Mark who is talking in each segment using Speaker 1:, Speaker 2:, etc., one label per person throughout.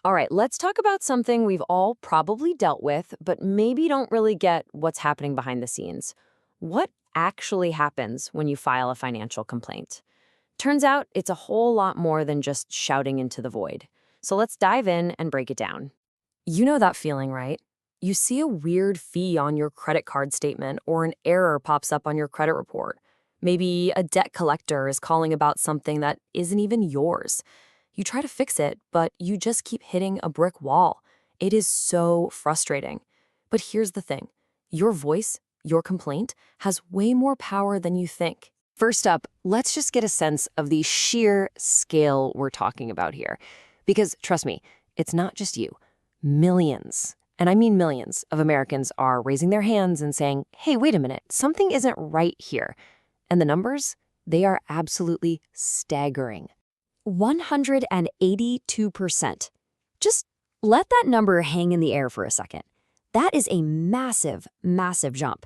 Speaker 1: All right, let's talk about something we've all probably dealt with, but maybe don't really get what's happening behind the scenes. What actually happens when you file a financial complaint? Turns out it's a whole lot more than just shouting into the void. So let's dive in and break it down. You know that feeling, right? You see a weird fee on your credit card statement or an error pops up on your credit report. Maybe a debt collector is calling about something that isn't even yours. You try to fix it, but you just keep hitting a brick wall. It is so frustrating. But here's the thing. Your voice, your complaint, has way more power than you think. First up, let's just get a sense of the sheer scale we're talking about here. Because trust me, it's not just you. Millions, and I mean millions, of Americans are raising their hands and saying, hey, wait a minute, something isn't right here. And the numbers, they are absolutely staggering. 182%. Just let that number hang in the air for a second. That is a massive, massive jump.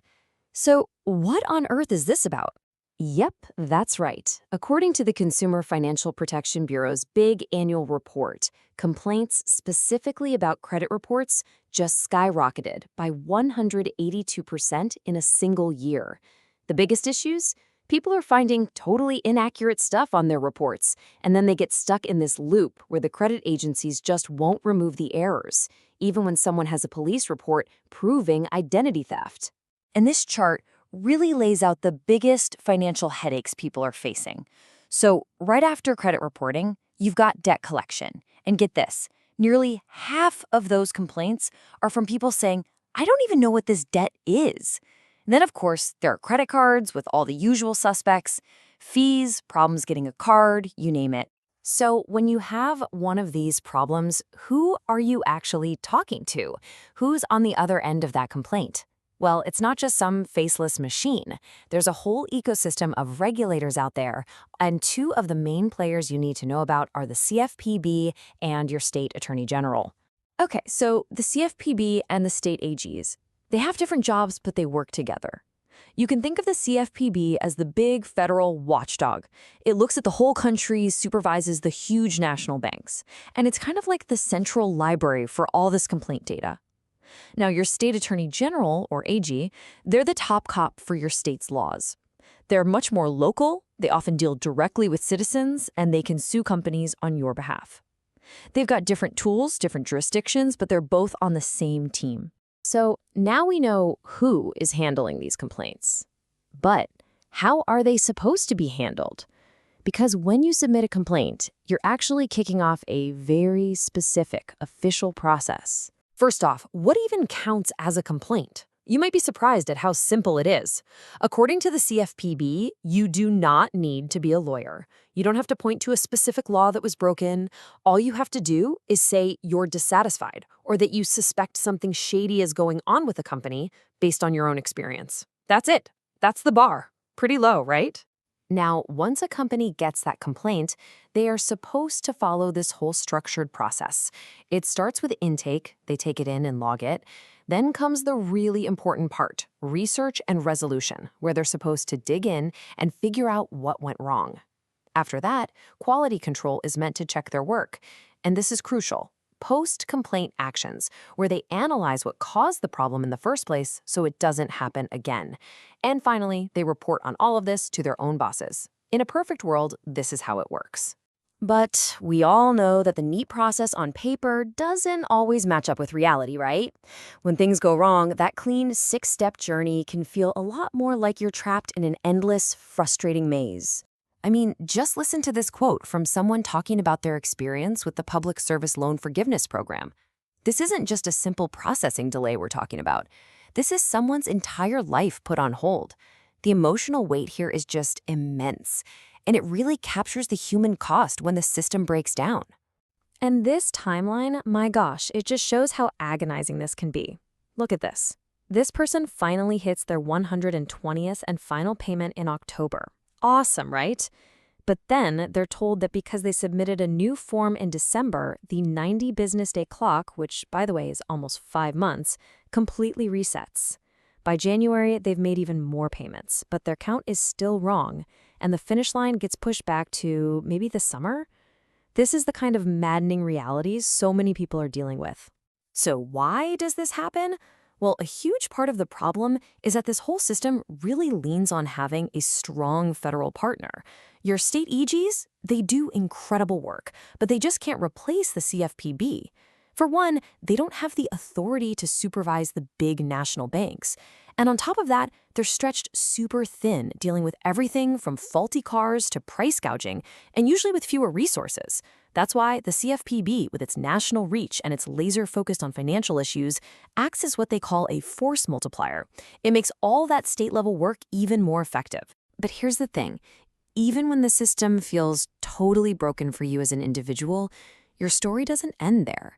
Speaker 1: So what on earth is this about? Yep, that's right. According to the Consumer Financial Protection Bureau's big annual report, complaints specifically about credit reports just skyrocketed by 182% in a single year. The biggest issues? People are finding totally inaccurate stuff on their reports, and then they get stuck in this loop where the credit agencies just won't remove the errors, even when someone has a police report proving identity theft. And this chart really lays out the biggest financial headaches people are facing. So right after credit reporting, you've got debt collection. And get this, nearly half of those complaints are from people saying, I don't even know what this debt is. And then, of course, there are credit cards with all the usual suspects, fees, problems getting a card, you name it. So when you have one of these problems, who are you actually talking to? Who's on the other end of that complaint? Well, it's not just some faceless machine. There's a whole ecosystem of regulators out there, and two of the main players you need to know about are the CFPB and your state attorney general. Okay, so the CFPB and the state AGs, they have different jobs, but they work together. You can think of the CFPB as the big federal watchdog. It looks at the whole country, supervises the huge national banks, and it's kind of like the central library for all this complaint data. Now, your state attorney general, or AG, they're the top cop for your state's laws. They're much more local, they often deal directly with citizens, and they can sue companies on your behalf. They've got different tools, different jurisdictions, but they're both on the same team. So now we know who is handling these complaints. But how are they supposed to be handled? Because when you submit a complaint, you're actually kicking off a very specific official process. First off, what even counts as a complaint? You might be surprised at how simple it is. According to the CFPB, you do not need to be a lawyer. You don't have to point to a specific law that was broken. All you have to do is say you're dissatisfied or that you suspect something shady is going on with a company based on your own experience. That's it. That's the bar. Pretty low, right? Now, once a company gets that complaint, they are supposed to follow this whole structured process. It starts with intake, they take it in and log it. Then comes the really important part, research and resolution, where they're supposed to dig in and figure out what went wrong. After that, quality control is meant to check their work. And this is crucial. Post-complaint actions, where they analyze what caused the problem in the first place so it doesn't happen again. And finally, they report on all of this to their own bosses. In a perfect world, this is how it works. But we all know that the neat process on paper doesn't always match up with reality, right? When things go wrong, that clean 6-step journey can feel a lot more like you're trapped in an endless, frustrating maze. I mean, just listen to this quote from someone talking about their experience with the Public Service Loan Forgiveness Program. This isn't just a simple processing delay we're talking about. This is someone's entire life put on hold. The emotional weight here is just immense, and it really captures the human cost when the system breaks down. And this timeline, my gosh, it just shows how agonizing this can be. Look at this. This person finally hits their 120th and final payment in October. Awesome, right? But then they're told that because they submitted a new form in December, the 90 business day clock, which by the way is almost 5 months, completely resets. By January, they've made even more payments, but their count is still wrong, and the finish line gets pushed back to maybe the summer?
Speaker 2: This is the kind of maddening realities so many people are dealing with. So why does this happen? Well, a huge part of the problem is that this whole system really leans on having a strong federal partner. Your state EGs, they do incredible work, but they just can't replace the CFPB. For one, they don't have the authority to supervise the big national banks. And on top of that, they're stretched super thin, dealing with everything from faulty cars to price gouging, and usually with fewer resources. That's why the CFPB, with its national reach and its laser focused on financial issues, acts as what they call a force multiplier. It makes all that state-level work even more effective. But here's the thing. Even when the system feels totally broken for you as an individual, your story doesn't end there.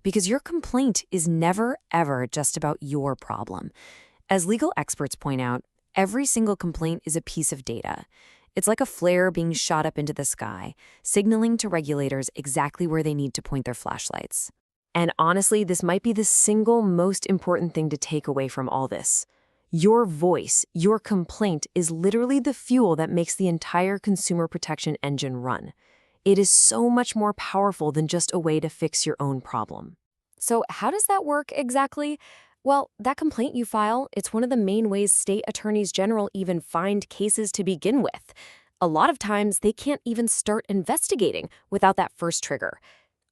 Speaker 2: Because your complaint is never, ever just about your problem. As legal experts point out, every single complaint is a piece of data. It's like a flare being shot up into the sky, signaling to regulators exactly where they need to point their flashlights. And honestly, this might be the single most important thing to take away from all this. Your voice, your complaint, is literally the fuel that makes the entire consumer protection engine run. It is so much more powerful than just a way to fix your own problem.
Speaker 1: So how does that work exactly? Well, that complaint you file, it's one of the main ways state attorneys general even find cases to begin with. A lot of times, they can't even start investigating without that first trigger.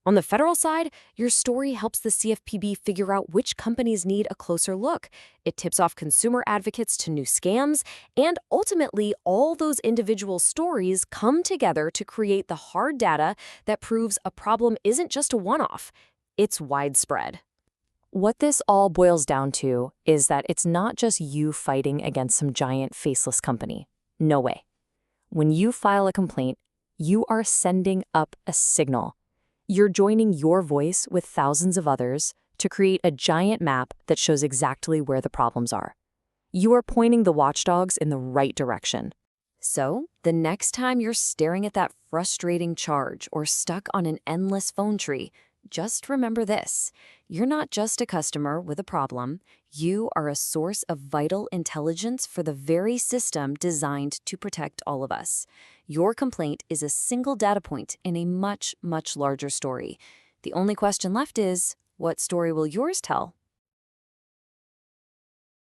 Speaker 1: On the federal side, your story helps the CFPB figure out which companies need a closer look. It tips off consumer advocates to new scams, and ultimately, all those individual stories come together to create the hard data that proves a problem isn't just a one-off, it's widespread.
Speaker 2: What this all boils down to is that it's not just you fighting against some giant faceless company. No way. When you file a complaint, you are sending up a signal. You're joining your voice with thousands of others to create a giant map that shows exactly where the problems are. You are pointing the watchdogs in the right direction.
Speaker 1: So, the next time you're staring at that frustrating charge or stuck on an endless phone tree, just remember this. You're not just a customer with a problem. You are a source of vital intelligence for the very system designed to protect all of us. Your complaint is a single data point in a much, much larger story. The only question left is, what story will yours tell?